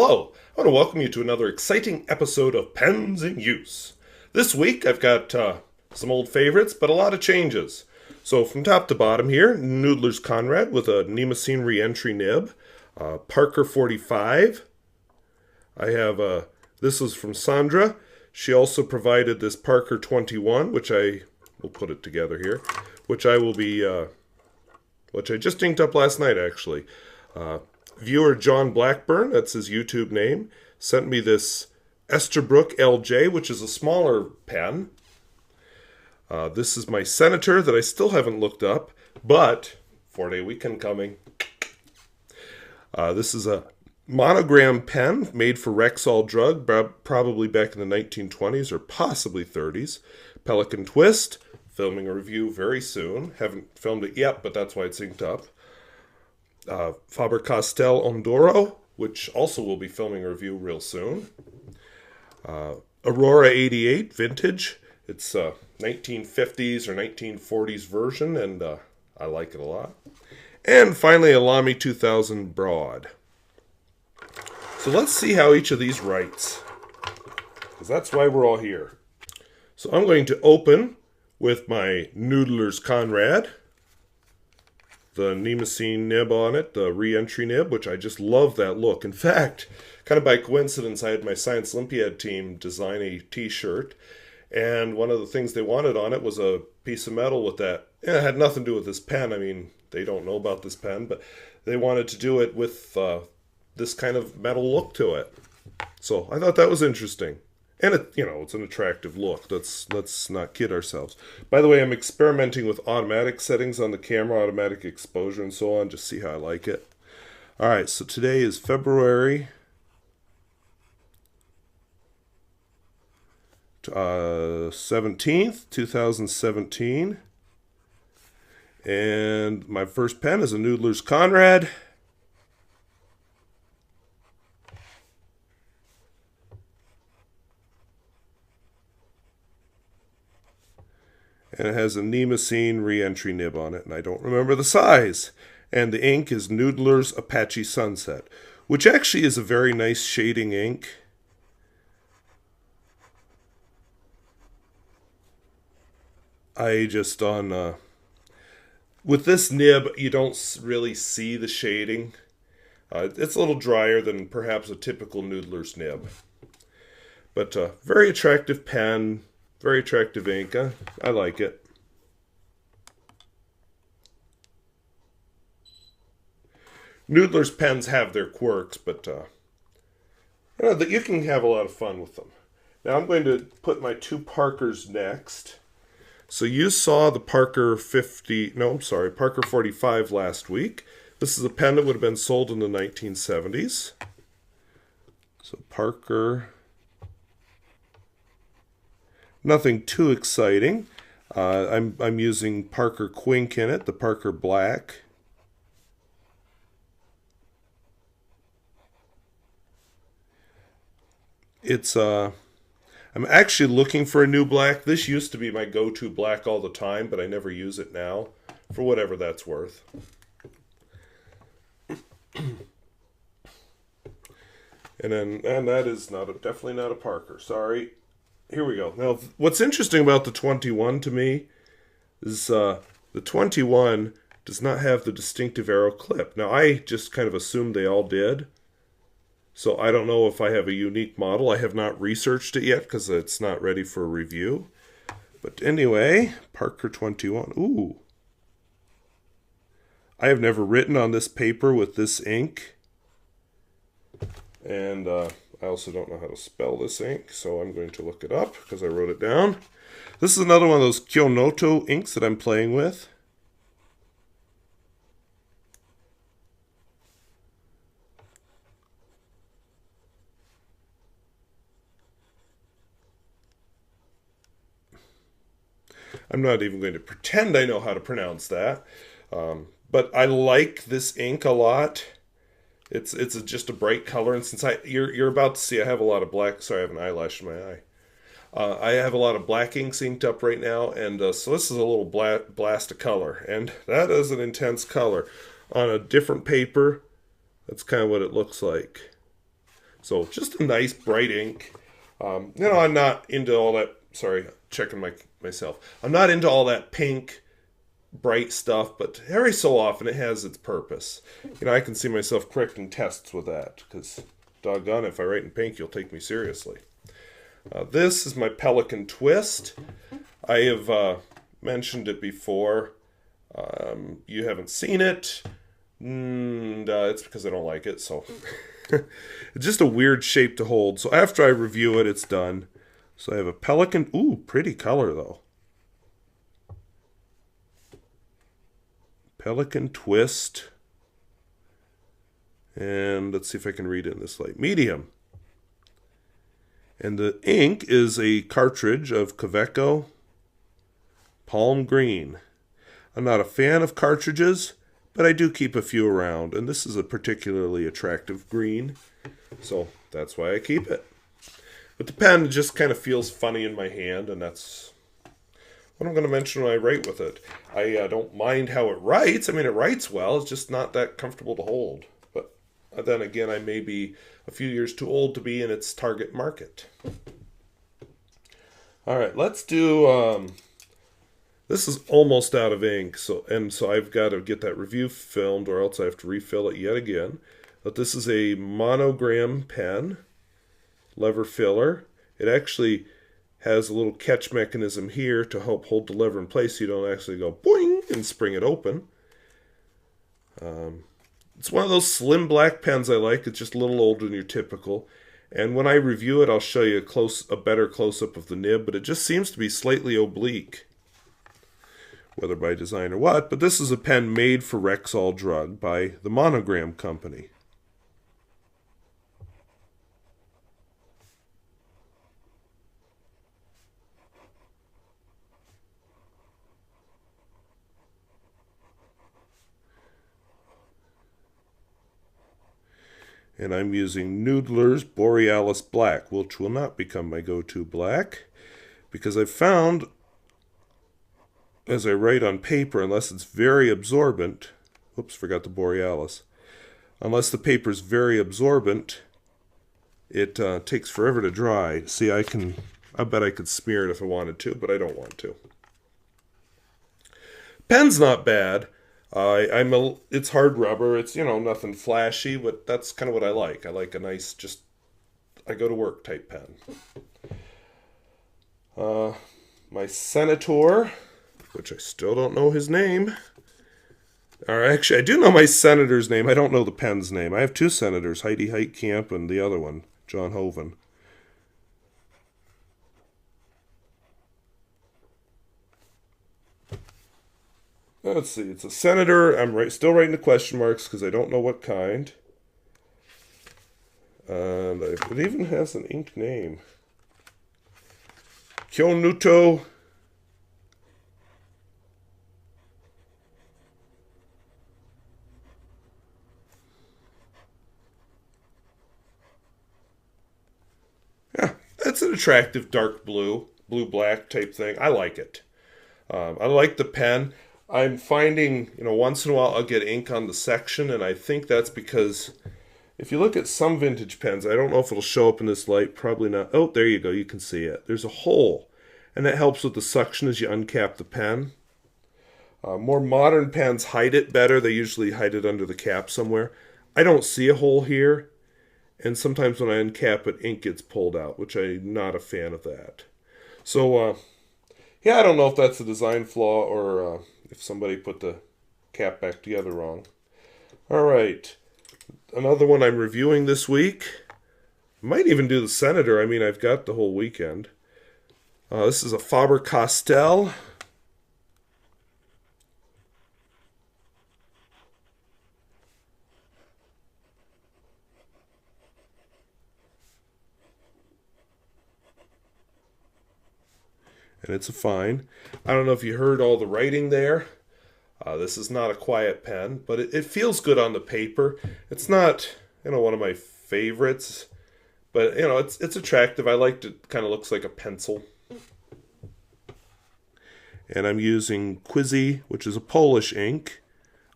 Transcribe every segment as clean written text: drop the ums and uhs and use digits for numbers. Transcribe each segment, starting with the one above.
Hello, I want to welcome you to another exciting episode of Pens in Use. This week I've got some old favorites, but a lot of changes. So from top to bottom here, Noodlers Conrad with a Nemosine re-entry nib, Parker 45. I have, this is from Sandra. She also provided this Parker 21, which I will put it together here, which I will be, which I just inked up last night actually. Viewer John Blackburn, that's his YouTube name, sent me this Esterbrook LJ, which is a smaller pen. This is my Senator that I still haven't looked up, but 4-day weekend coming. This is a Monogram pen made for Rexall Drug, probably back in the 1920s or possibly 30s. Pelican Twist, filming a review very soon. Haven't filmed it yet, but that's why it's inked up. FaberCastell Aurora, which also will be filming a review real soon. Aurora 88 vintage. It's a 1950s or 1940s version, and I like it a lot. And finally, a Lamy 2000 broad. So let's see how each of these writes, because that's why we're all here. So I'm going to open with my Noodlers Conrad. The Nemosine nib on it, the re-entry nib, which I just love that look. In fact, kind of by coincidence, I had my Science Olympiad team design a t-shirt, and one of the things they wanted on it was a piece of metal with that. It had nothing to do with this pen. I mean, they don't know about this pen, but they wanted to do it with this kind of metal look to it. So I thought that was interesting. And it's an attractive look. Let's not kid ourselves. By the way, I'm experimenting with automatic settings on the camera, automatic exposure and so on, just see how I like it. All right, so today is February 17th, 2017. And my first pen is a Noodlers Conrad. And it has a Nemosine re-entry nib on it, and I don't remember the size. And the ink is Noodlers Apache Sunset, which actually is a very nice shading ink. I just with this nib, you don't really see the shading. It's a little drier than perhaps a typical Noodlers nib. But very attractive pen. Very attractive ink. I like it. Noodlers pens have their quirks, but you can have a lot of fun with them. Now I'm going to put my two Parkers next. So you saw the Parker 45 last week. This is a pen that would have been sold in the 1970s. So Parker. Nothing too exciting. I'm using Parker Quink in it, the Parker Black. It's I'm actually looking for a new black. This used to be my go-to black all the time, but I never use it now, for whatever that's worth. And that is definitely not a Parker. Sorry. Here we go. Now, what's interesting about the 21 to me is the 21 does not have the distinctive arrow clip. Now, I just kind of assumed they all did. So I don't know if I have a unique model. I have not researched it yet because it's not ready for a review. But anyway, Parker 21. Ooh. I have never written on this paper with this ink. And I also don't know how to spell this ink, so I'm going to look it up because I wrote it down. This is another one of those Kyonoto inks that I'm playing with. I'm not even going to pretend I know how to pronounce that, but I like this ink a lot. It's just a bright color, and since you're about to see, I have a lot of black. Sorry, I have an eyelash in my eye. I have a lot of black inks inked up right now, and so this is a little blast of color, and that is an intense color. On a different paper, that's kind of what it looks like. So just a nice bright ink. I'm not into all that. Sorry, checking myself. I'm not into all that pink, bright stuff, but every so often it has its purpose. I can see myself correcting tests with that, because doggone, if I write in pink, you'll take me seriously. This is my Pelican Twist. I have mentioned it before. You haven't seen it, and it's because I don't like it, so... It's just a weird shape to hold. So after I review it, it's done. So I have a Pelican. Ooh, pretty color, though. Pelican Twist. And let's see if I can read it in this light. Medium. And the ink is a cartridge of Kaweco Palm Green. I'm not a fan of cartridges, but I do keep a few around, and this is a particularly attractive green, so that's why I keep it. But the pen just kind of feels funny in my hand, and that's what I'm going to mention when I write with it. I don't mind how it writes. I mean, it writes well. It's just not that comfortable to hold. But then again, I may be a few years too old to be in its target market. All right, let's do... This is almost out of ink, so I've got to get that review filmed, or else I have to refill it yet again. But this is a Monogram pen, lever filler. It actually has a little catch mechanism here to help hold the lever in place so you don't actually go boing and spring it open. It's one of those slim black pens I like. It's just a little older than your typical. And when I review it, I'll show you a better close-up of the nib, but it just seems to be slightly oblique. Whether by design or what, but this is a pen made for Rexall Drug by the Monogram company. And I'm using Noodlers Borealis Black, which will not become my go-to black, because I've found, as I write on paper, unless it's very absorbent, oops, forgot the Borealis. Unless the paper's very absorbent, it takes forever to dry. See, I bet I could smear it if I wanted to, but I don't want to. Pen's not bad. It's hard rubber. It's, nothing flashy, but that's kind of what I like. I like a nice, I go to work type pen. My Senator, which I still don't know his name. Or actually, I do know my senator's name. I don't know the pen's name. I have two senators, Heidi Heitkamp and the other one, John Hoven. Let's see. It's a senator. I'm still writing the question marks because I don't know what kind. And it even has an ink name. Kyonuto. It's an attractive dark blue-black type thing. I like it. I like the pen. I'm finding, once in a while I'll get ink on the section, and I think that's because if you look at some vintage pens, I don't know if it'll show up in this light, probably not. Oh, there you go, you can see it. There's a hole, and that helps with the suction as you uncap the pen. More modern pens hide it better. They usually hide it under the cap somewhere. I don't see a hole here. And sometimes when I uncap it, ink gets pulled out, which I'm not a fan of that. So, I don't know if that's a design flaw or if somebody put the cap back together wrong. All right. Another one I'm reviewing this week. Might even do the Senator. I mean, I've got the whole weekend. This is a FaberCastell. And it's a fine. I don't know if you heard all the writing there. This is not a quiet pen, but it feels good on the paper. It's not, one of my favorites, but, it's attractive. I liked it. Kind of looks like a pencil. And I'm using Quizzy, which is a Polish ink,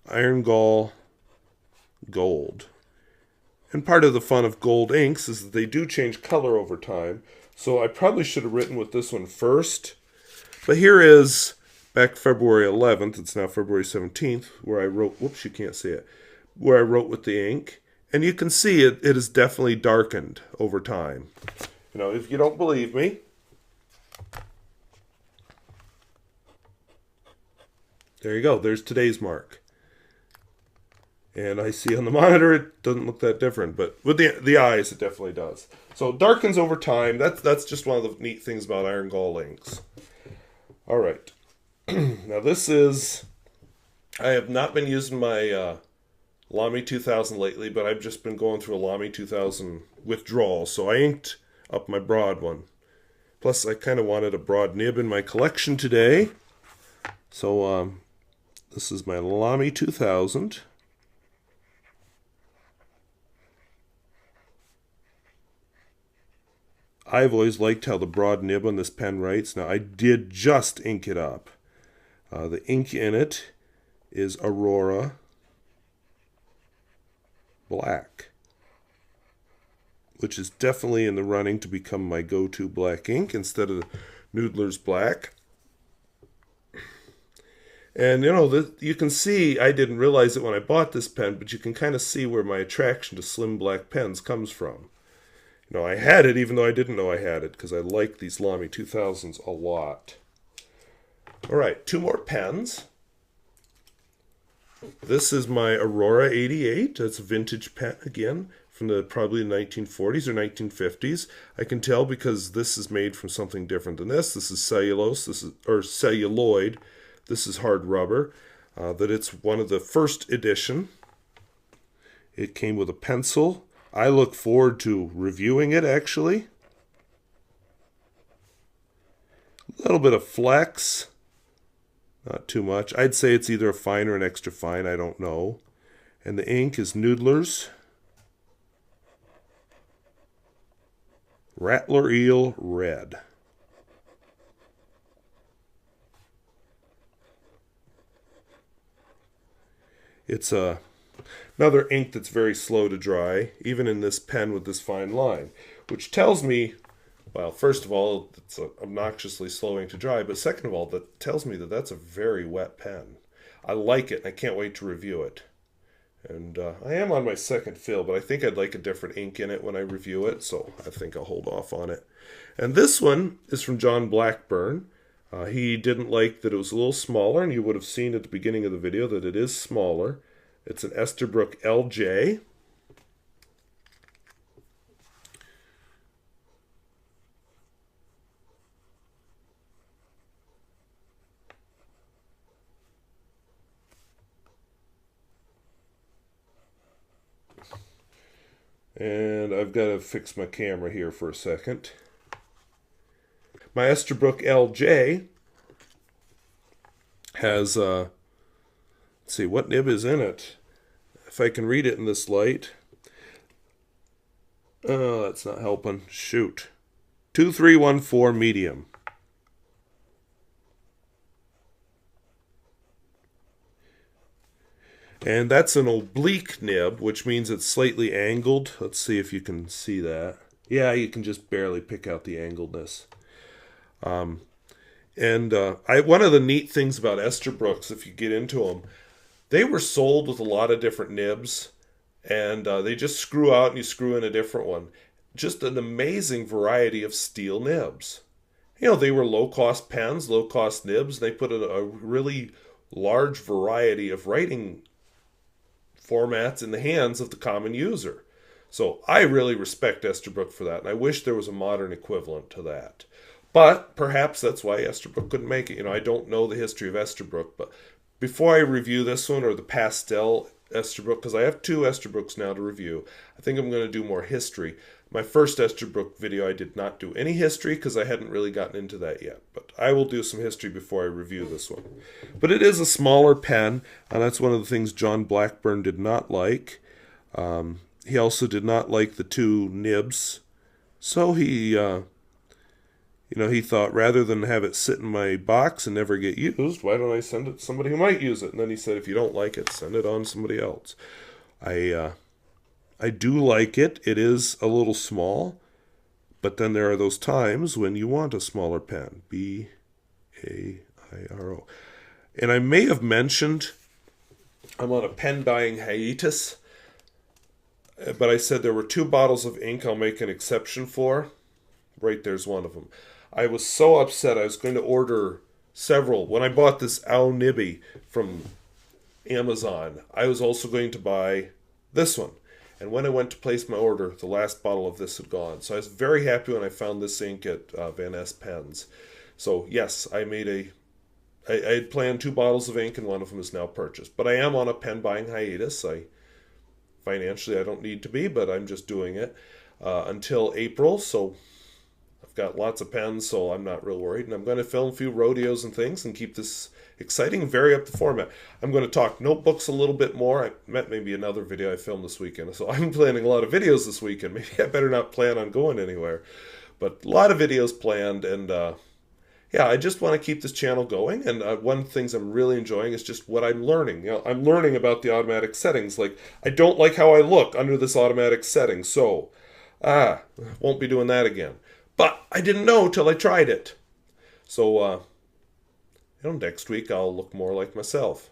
Iron Gall Gold. And part of the fun of gold inks is that they do change color over time. So I probably should have written with this one first. But here is back February 11th. It's now February 17th, where I wrote, whoops, you can't see it, where I wrote with the ink. And you can see it is definitely darkened over time. You know, if you don't believe me, there you go. There's today's mark. And I see on the monitor it doesn't look that different, but with the eyes it definitely does. So it darkens over time. That's just one of the neat things about iron gall inks. All right. Now this is, I have not been using my Lamy 2000 lately, but I've just been going through a Lamy 2000 withdrawal, so I inked up my broad one. Plus I kind of wanted a broad nib in my collection today. So this is my Lamy 2000. I've always liked how the broad nib on this pen writes. Now, I did just ink it up. The ink in it is Aurora Black, which is definitely in the running to become my go-to black ink instead of Noodlers Black. And, you know, you can see, I didn't realize it when I bought this pen, but you can kind of see where my attraction to slim black pens comes from. You know, I had it even though I didn't know I had it because I like these Lamy 2000s a lot. All right, two more pens. This is my Aurora 88. It's a vintage pen again from the probably 1940s or 1950s. I can tell because this is made from something different than this. This is cellulose, or celluloid. This is hard rubber. That it's one of the first edition. It came with a pencil. I look forward to reviewing it, actually. A little bit of flex. Not too much. I'd say it's either a fine or an extra fine. I don't know. And the ink is Noodlers Rattler Eel Red. It's another ink that's very slow to dry, even in this pen with this fine line, which tells me, well, first of all, it's obnoxiously slowing to dry, but second of all, that tells me that that's a very wet pen. I like it, and I can't wait to review it. And I am on my second fill, but I think I'd like a different ink in it when I review it, so I think I'll hold off on it. And this one is from John Blackburn. He didn't like that it was a little smaller, and you would have seen at the beginning of the video that it is smaller. It's an Esterbrook LJ. And I've got to fix my camera here for a second. My Esterbrook LJ has, let's see, what nib is in it? If I can read it in this light. Oh, that's not helping. Shoot. 2314 medium. And that's an oblique nib, which means it's slightly angled. Let's see if you can see that. Yeah, you can just barely pick out the angledness. One of the neat things about Esterbrook's, if you get into them, they were sold with a lot of different nibs, and they just screw out and you screw in a different one. Just an amazing variety of steel nibs. You know, they were low-cost pens, low-cost nibs, and they put a really large variety of writing formats in the hands of the common user. So I really respect Esterbrook for that, and I wish there was a modern equivalent to that. But perhaps that's why Esterbrook couldn't make it. You know, I don't know the history of Esterbrook, but before I review this one or the pastel Esterbrook, because I have two Esterbrooks now to review, I think I'm going to do more history. My first Esterbrook video, I did not do any history because I hadn't really gotten into that yet. But I will do some history before I review this one. But it is a smaller pen, and that's one of the things John Blackburn did not like. He also did not like the two nibs. So he thought rather than have it sit in my box and never get used, why don't I send it to somebody who might use it? And then he said, if you don't like it, send it on to somebody else. I I do like it. It is a little small, but then there are those times when you want a smaller pen. B-A-I-R-O. And I may have mentioned I'm on a pen buying hiatus, but I said there were 2 bottles of ink I'll make an exception for. Right there's one of them. I was so upset I was going to order several. When I bought this Owl Nibby from Amazon, I was also going to buy this one. And when I went to place my order, the last bottle of this had gone. So I was very happy when I found this ink at Van Ness Pens. So yes, I had planned 2 bottles of ink and one of them is now purchased. But I am on a pen buying hiatus. Financially, I don't need to be, but I'm just doing it until April. So I've got lots of pens, so I'm not real worried. And I'm going to film a few rodeos and things and keep this exciting and vary up the format. I'm going to talk notebooks a little bit more. I met maybe another video I filmed this weekend. So I'm planning a lot of videos this weekend. Maybe I better not plan on going anywhere. But a lot of videos planned, and yeah, I just want to keep this channel going, and one of the things I'm really enjoying is just what I'm learning. I'm learning about the automatic settings. Like, I don't like how I look under this automatic setting, so, won't be doing that again. But I didn't know till I tried it. So, next week I'll look more like myself.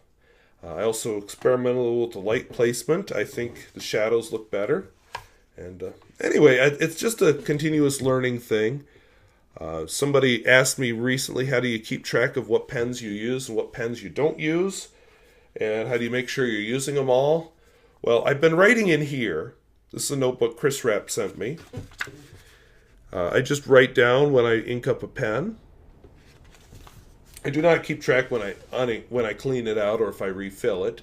I also experimented with the light placement. I think the shadows look better. And anyway, it's just a continuous learning thing. Somebody asked me recently, how do you keep track of what pens you use and what pens you don't use? And how do you make sure you're using them all? Well, I've been writing in here. This is a notebook Chris Rapp sent me. I just write down when I ink up a pen. I do not keep track when I clean it out or if I refill it.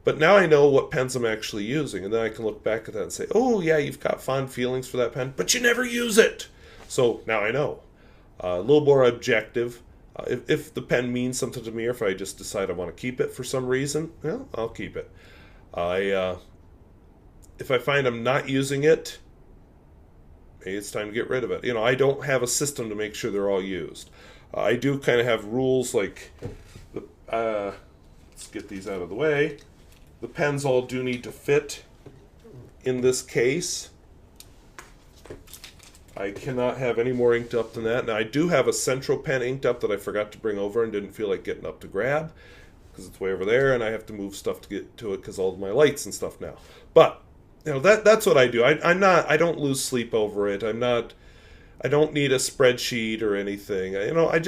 But now I know what pens I'm actually using. And then I can look back at that and say, oh yeah, you've got fond feelings for that pen, but you never use it. So now I know. A little more objective. If the pen means something to me, or if I just decide I want to keep it for some reason, well, I'll keep it. If I find I'm not using it, maybe it's time to get rid of it. I don't have a system to make sure they're all used. I do kind of have rules like, let's get these out of the way. The pens all do need to fit in this case. I cannot have any more inked up than that. Now, I do have a central pen inked up that I forgot to bring over and didn't feel like getting up to grab because it's way over there, and I have to move stuff to get to it because all of my lights and stuff now. But that's what I do. I don't lose sleep over it. I don't need a spreadsheet or anything. I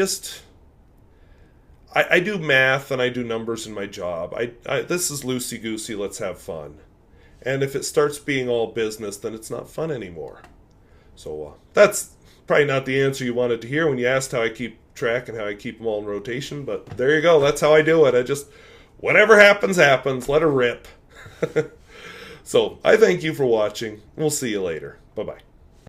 do math and I do numbers in my job. This is loosey-goosey, let's have fun. And if it starts being all business, then it's not fun anymore. So that's probably not the answer you wanted to hear when you asked how I keep track and how I keep them all in rotation. But there you go. That's how I do it. Whatever happens, happens. Let her rip. So I thank you for watching. We'll see you later. Bye-bye.